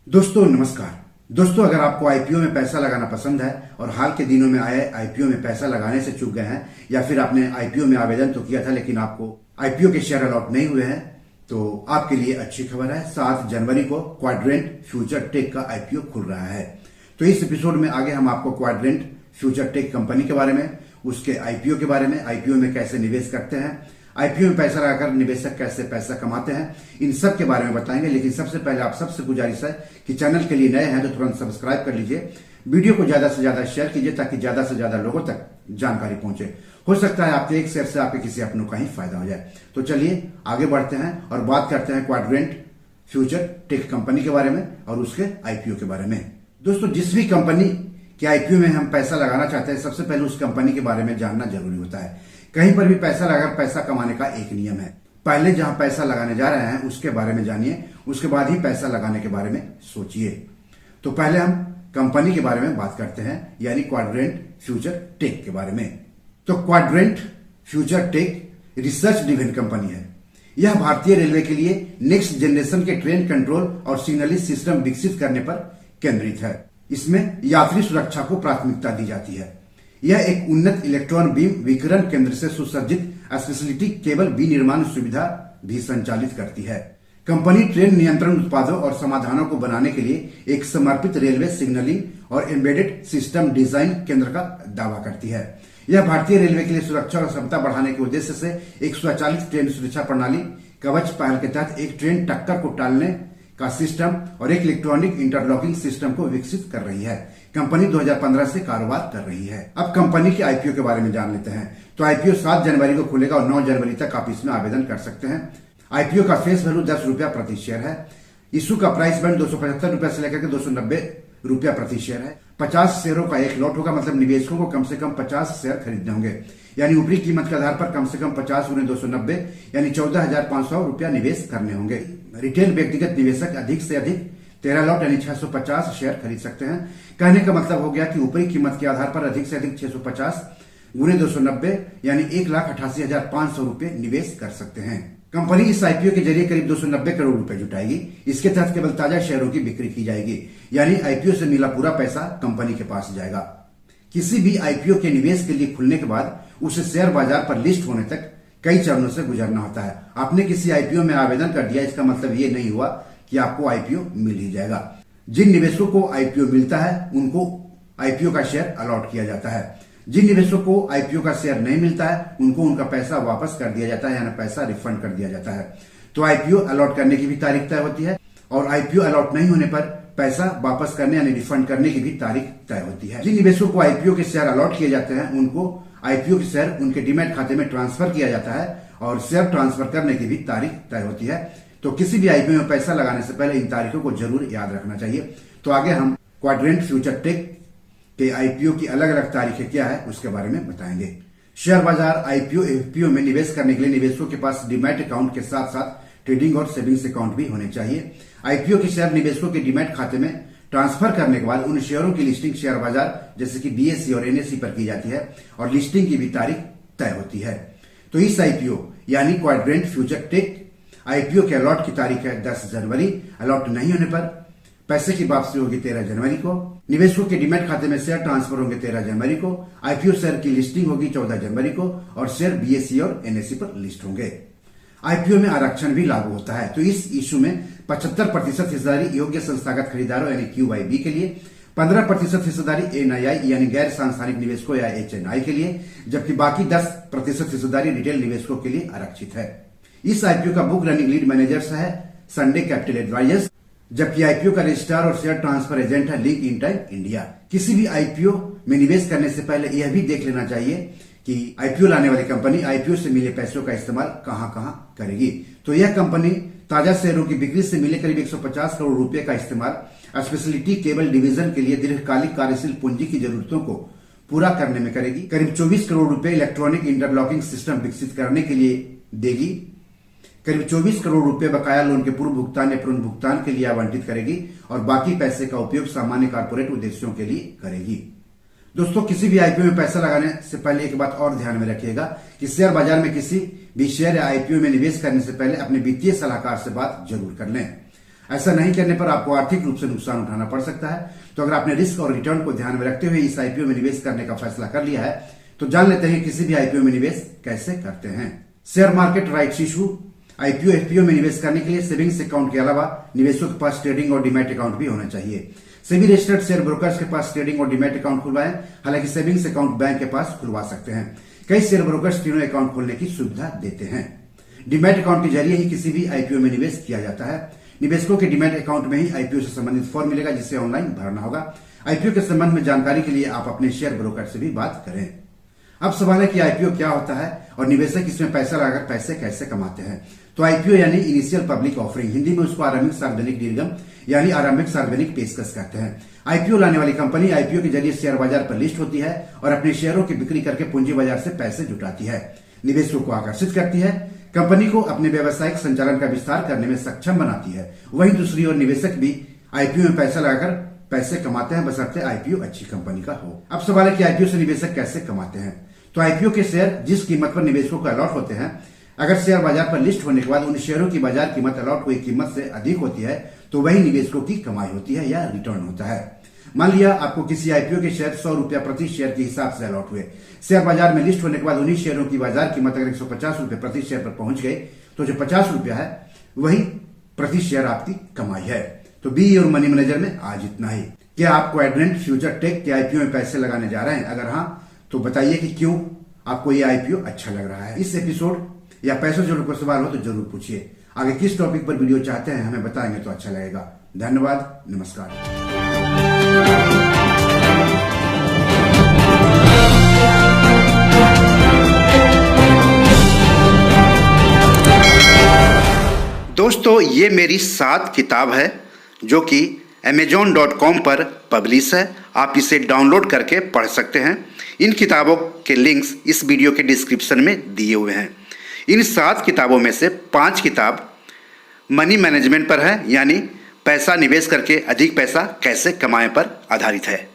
दोस्तों नमस्कार। दोस्तों अगर आपको आईपीओ में पैसा लगाना पसंद है और हाल के दिनों में आए आईपीओ में पैसा लगाने से चूक गए हैं या फिर आपने आईपीओ में आवेदन तो किया था लेकिन आपको आईपीओ के शेयर अलॉट नहीं हुए हैं तो आपके लिए अच्छी खबर है। 7 जनवरी को क्वाड्रेंट फ्यूचर टेक का आईपीओ खुल रहा है। तो इस एपिसोड में आगे हम आपको क्वाड्रेंट फ्यूचर टेक कंपनी के बारे में, उसके आईपीओ के बारे में, आईपीओ में कैसे निवेश करते हैं, आईपीओ में पैसा लगाकर निवेशक कैसे पैसा कमाते हैं, इन सब के बारे में बताएंगे। लेकिन सबसे पहले आप सबसे गुजारिश है कि चैनल के लिए नए हैं तो तुरंत सब्सक्राइब कर लीजिए, वीडियो को ज्यादा से ज्यादा शेयर कीजिए ताकि ज्यादा से ज्यादा लोगों तक जानकारी पहुंचे। हो सकता है आपके एक शेयर से आपके किसी अपनों का ही फायदा हो जाए। तो चलिए आगे बढ़ते हैं और बात करते हैं क्वाड्रेंट फ्यूचर टेक कंपनी के बारे में और उसके आईपीओ के बारे में। दोस्तों जिस भी कंपनी के आईपीओ में हम पैसा लगाना चाहते हैं सबसे पहले उस कंपनी के बारे में जानना जरूरी होता है। कहीं पर भी पैसा लगाकर पैसा कमाने का एक नियम है, पहले जहां पैसा लगाने जा रहे हैं उसके बारे में जानिए, उसके बाद ही पैसा लगाने के बारे में सोचिए। तो पहले हम कंपनी के बारे में बात करते हैं, यानी क्वाड्रेंट फ्यूचर टेक के बारे में। तो Quadrant Future Tek research driven company है। यह भारतीय रेलवे के लिए नेक्स्ट जनरेशन के ट्रेन कंट्रोल और सिग्नलिंग सिस्टम विकसित करने पर केंद्रित है। इसमें यात्री सुरक्षा को प्राथमिकता दी जाती है। यह एक उन्नत इलेक्ट्रॉन बीम विकिरण केंद्र से सुसज्जित स्पेशलिटी केबल विनिर्माण सुविधा भी संचालित करती है। कंपनी ट्रेन नियंत्रण उत्पादों और समाधानों को बनाने के लिए एक समर्पित रेलवे सिग्नलिंग और एम्बेडेड सिस्टम डिजाइन केंद्र का दावा करती है। यह भारतीय रेलवे के लिए सुरक्षा और क्षमता बढ़ाने के उद्देश्य से एक स्वचालित ट्रेन सुरक्षा प्रणाली कवच पहल के तहत एक ट्रेन टक्कर को टालने का सिस्टम और एक इलेक्ट्रॉनिक इंटरलॉकिंग सिस्टम को विकसित कर रही है। कंपनी 2015 से कारोबार कर रही है। अब कंपनी के आईपीओ के बारे में जान लेते हैं। तो आईपीओ 7 जनवरी को खुलेगा और 9 जनवरी तक आप इसमें आवेदन कर सकते हैं। आईपीओ का फेस वैल्यू 10 रुपया प्रति शेयर है। इशू का प्राइस बैंड 275 रुपया से लेकर के 290 रुपया प्रति शेयर है। 50 शेयरों का एक लॉट होगा, मतलब निवेशकों को कम से कम 50 शेयर खरीदने होंगे, यानी ऊपरी कीमत के आधार पर कम से कम 50 × 290 यानी 14,500 रुपया निवेश करने होंगे। रिटेल व्यक्तिगत निवेशक अधिक से अधिक 13 लॉट यानी 650 शेयर खरीद सकते हैं। कहने का मतलब हो गया कि ऊपरी कीमत के आधार पर अधिक से अधिक 650 × 290 यानी 1,88,500 रुपये निवेश कर सकते हैं। कंपनी इस आईपीओ के जरिए करीब 290 करोड़ रुपए जुटाएगी। इसके तहत केवल ताजा शेयरों की बिक्री की जाएगी, यानी आईपीओ से मिला पूरा पैसा कंपनी के पास जाएगा। किसी भी आईपीओ के निवेश के लिए खुलने के बाद उसे शेयर बाजार पर लिस्ट होने तक कई चरणों से गुजरना होता है। आपने किसी आईपीओ में आवेदन कर दिया, इसका मतलब ये नहीं हुआ कि आपको आईपीओ मिल ही जाएगा। जिन निवेशकों को आईपीओ मिलता है उनको आईपीओ का शेयर अलॉट किया जाता है। जिन निवेशकों को आईपीओ का शेयर नहीं मिलता है उनको उनका पैसा वापस कर दिया जाता है, यानी पैसा रिफंड कर दिया जाता है। तो आईपीओ अलॉट करने की भी तारीख तय होती है और आईपीओ अलॉट नहीं होने पर पैसा वापस करने यानी रिफंड करने की भी तारीख तय होती है। जिन निवेशकों को आईपीओ के शेयर अलॉट किए जाते हैं उनको आईपीओ के शेयर उनके डीमैट खाते में ट्रांसफर किया जाता है और शेयर ट्रांसफर करने की भी तारीख तय होती है। तो किसी भी आईपीओ में पैसा लगाने से पहले इन तारीखों को जरूर याद रखना चाहिए। तो आगे हम क्वाड्रेंट फ्यूचर टेक के आईपीओ की अलग अलग तारीखें क्या है उसके बारे में बताएंगे। शेयर बाजार आईपीओ एफपीओ में निवेश करने के लिए निवेशकों के पास डीमैट अकाउंट के साथ साथ ट्रेडिंग और सेविंग्स अकाउंट भी होने चाहिए। आईपीओ के शेयर निवेशकों के डीमैट खाते में ट्रांसफर करने के बाद उन शेयरों की लिस्टिंग शेयर बाजार जैसे कि बीएसई और एनएसई पर की जाती है और लिस्टिंग की भी तारीख तय होती है। तो इस आईपीओ यानी क्वाड्रेंट फ्यूचर टेक आईपीओ के अलॉट की तारीख है 10 जनवरी। अलॉट नहीं होने पर पैसे की वापसी होगी 13 जनवरी को। निवेशकों के डीमैट खाते में शेयर ट्रांसफर होंगे 13 जनवरी को। आईपीओ शेयर की लिस्टिंग होगी 14 जनवरी को और शेयर बीएसई और एनएसई पर लिस्ट होंगे। आईपीओ में आरक्षण भी लागू होता है। तो इस इशू में 75% हिस्सेदारी योग्य संस्थागत खरीदारों यानी क्यूआईबी के लिए, 15% हिस्सेदारी एनआईआई यानी गैर सांस्थानिक निवेशकों या एचएनआई के लिए, जबकि बाकी 10% हिस्सेदारी रिटेल निवेशकों के लिए आरक्षित है। इस आईपीओ का बुक रनिंग लीड मैनेजर्स है संडे कैपिटल एडवाइजर्स, जबकि आईपीओ का रजिस्ट्रार और शेयर ट्रांसफर एजेंट है लिंक इन टाइम इंडिया। किसी भी आईपीओ में निवेश करने से पहले यह भी देख लेना चाहिए कि आईपीओ लाने वाली कंपनी आईपीओ से मिले पैसों का इस्तेमाल कहां कहां करेगी। तो यह कंपनी ताजा शेयरों की बिक्री से मिले करीब 150 करोड़ रुपए का इस्तेमाल स्पेशलिटी केबल डिवीजन के लिए दीर्घकालिक कार्यशील पूंजी की जरूरतों को पूरा करने में करेगी। करीब 24 करोड़ रुपए इलेक्ट्रॉनिक इंटरलॉकिंग सिस्टम विकसित करने के लिए देगी। करीब 24 करोड़ रुपए बकाया लोन के पूर्व भुगतान या पुनर्भुगतान के लिए आवंटित करेगी और बाकी पैसे का उपयोग सामान्य कॉर्पोरेट उद्देश्यों के लिए करेगी। दोस्तों किसी भी आईपीओ में पैसा लगाने से पहले एक बात और ध्यान में रखिएगा कि शेयर बाजार में किसी भी शेयर या आईपीओ में निवेश करने से पहले अपने वित्तीय सलाहकार से बात जरूर कर लें। ऐसा नहीं करने पर आपको आर्थिक रूप से नुकसान उठाना पड़ सकता है। तो अगर आपने रिस्क और रिटर्न को ध्यान में रखते हुए इस आईपीओ में निवेश करने का फैसला कर लिया है तो जान लेते हैं किसी भी आईपीओ में निवेश कैसे करते हैं। Share market rights issue. IPO FPO में निवेश करने के लिए सेविंग्स अकाउंट के अलावा निवेशकों के पास ट्रेडिंग और डीमैट अकाउंट भी होना चाहिए। सेबी रजिस्टर्ड शेयर ब्रोकर्स के पास ट्रेडिंग और डीमैट अकाउंट खुलवाएं। हालांकि सेविंग्स अकाउंट बैंक के पास खुलवा सकते हैं। कई शेयर ब्रोकर्स तीनों अकाउंट खोलने की सुविधा देते हैं। डीमैट अकाउंट के जरिए ही किसी भी आईपीओ में निवेश किया जाता है। निवेशकों के डीमैट अकाउंट में ही आईपीओ से संबंधित फॉर्म मिलेगा जिसे ऑनलाइन भरना होगा। आईपीओ के संबंध में जानकारी के लिए आप अपने शेयर ब्रोकर से भी बात करें। अब सवाल है कि आईपीओ क्या होता है और निवेशक इसमें पैसा लगाकर पैसे कैसे कमाते हैं। तो आईपीओ यानी इनिशियल पब्लिक ऑफरिंग, हिंदी में उसको आरंभिक सार्वजनिक निर्गम यानी आरंभिक सार्वजनिक पेशकश कहते हैं। आईपीओ लाने वाली कंपनी आईपीओ के जरिए शेयर बाजार पर लिस्ट होती है और अपने शेयरों की बिक्री करके पूंजी बाजार से पैसे जुटाती है, निवेशकों को आकर्षित करती है, कंपनी को अपने व्यावसायिक संचालन का विस्तार करने में सक्षम बनाती है। वहीं दूसरी ओर निवेशक भी आईपीओ में पैसा लगाकर पैसे कमाते हैं, बशर्ते आईपीओ अच्छी कंपनी का हो। अब सवाल है कि आईपीओ से निवेशक कैसे कमाते हैं। तो आईपीओ के शेयर जिस कीमत पर निवेशकों को अलॉट होते हैं, अगर शेयर बाजार पर लिस्ट होने के बाद उन शेयरों की बाजार कीमत अलॉट हुई कीमत से अधिक होती है तो वही निवेशकों की कमाई होती है या रिटर्न होता है। मान लिया आपको किसी आईपीओ के शेयर 100 रुपया प्रति शेयर के हिसाब से अलॉट हुए। शेयर बाजार में लिस्ट होने के बाद उन्हीं शेयरों की बाजार कीमत अगर 150 रुपए प्रति शेयर पर पहुंच गई तो जो 50 रुपया है वही प्रति शेयर आपकी कमाई है। तो बी योर मनी मैनेजर में आज इतना ही। क्या आप क्वाड्रेंट फ्यूचर टेक के आईपीओ में पैसे लगाने जा रहे हैं? अगर हाँ तो बताइए कि क्यों आपको ये आईपीओ अच्छा लग रहा है। इस एपिसोड या पैसों से जुड़े कोई सवाल हो तो जरूर पूछिए। आगे किस टॉपिक पर वीडियो चाहते हैं हमें बताएंगे तो अच्छा लगेगा। धन्यवाद, नमस्कार। दोस्तों ये मेरी 7 किताब है जो कि amazon.com पर पब्लिश है। आप इसे डाउनलोड करके पढ़ सकते हैं। इन किताबों के लिंक्स इस वीडियो के डिस्क्रिप्शन में दिए हुए हैं। इन 7 किताबों में से 5 किताब मनी मैनेजमेंट पर है, यानी पैसा निवेश करके अधिक पैसा कैसे कमाएं पर आधारित है।